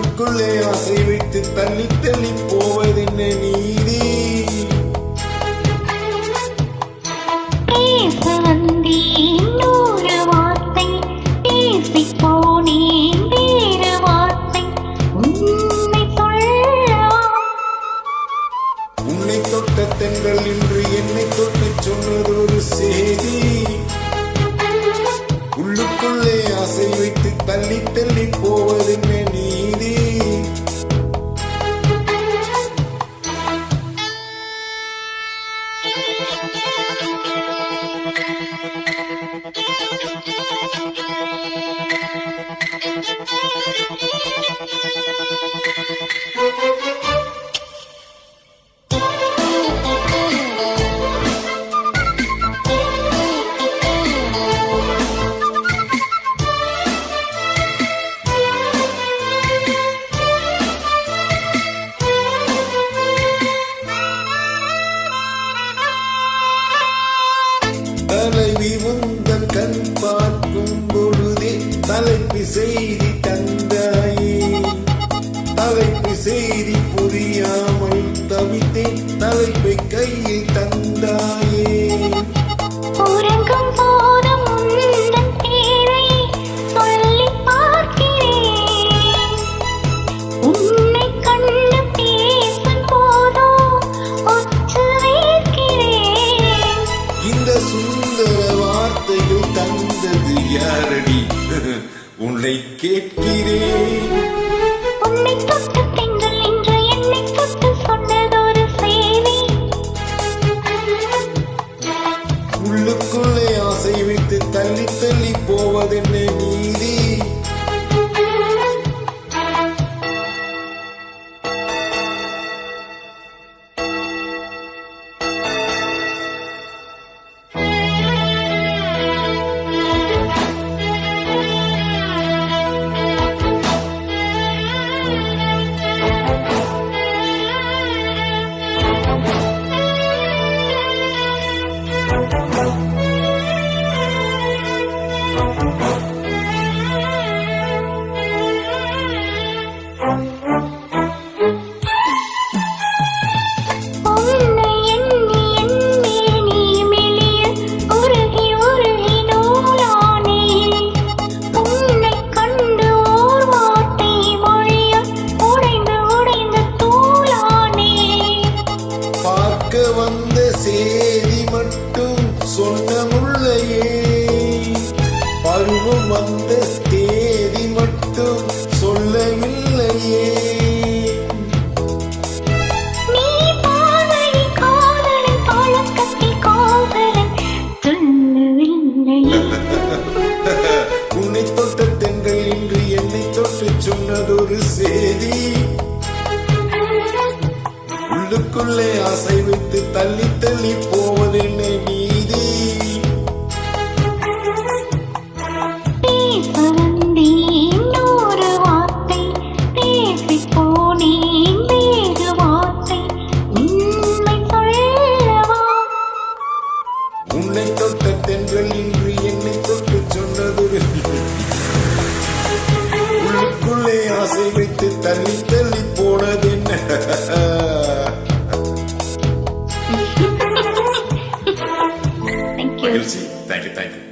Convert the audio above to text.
உள்ளுக்குள்ளே ஆசை வைத்து தள்ளி தள்ளி போவதென்ன நீதி? உன்னை தொட்ட தென்றல் இன்று என்னை தொட்டு சொன்னது ஒரு செய்தி. உள்ளுக்குள்ளே ஆசை வைத்து தள்ளி தள்ளி போவதென்ன நீதி? தலைவி உந்தன் கண் பார்க்கும் பொழுதே தலைப்பு செய்தி தந்தாயே. தலைப்பு செய்தி புரியாமல் தவித்தேன், தலைப்பை கையில் தந்தாயே. சுந்தர வார்த்தைகள் தந்தது யாரடி? உன்னை கேட்கிறேன். உன்னை தொட்டு திங்கள் என்று என்னை தொட்டு சொன்னதொரு செய்தி. உள்ளுக்குள்ளே ஆசை வைத்து தள்ளி தள்ளி போவதென்ன நீதி? வந்த சேதி மட்டும் சொன்ன முல்லையே, பருவம் வந்த தேதி மட்டும் சொல்லவில்லையே. உன்னை தொட்ட தென்றல் இன்று என்னை தொட்டு சொன்னதொரு செய்தி. உள்ளுக்குள்ளே ஆசை வைத்து தள்ளி தள்ளி போவதென்ன நீதி? உன்னை தொட்ட தென்றல் இன்று என்னை தொட்டு சொன்னதொரு உள்ளுக்குள்ளே ஆசை வைத்து தள்ளி தள்ளி போனதென்ன? Thank you.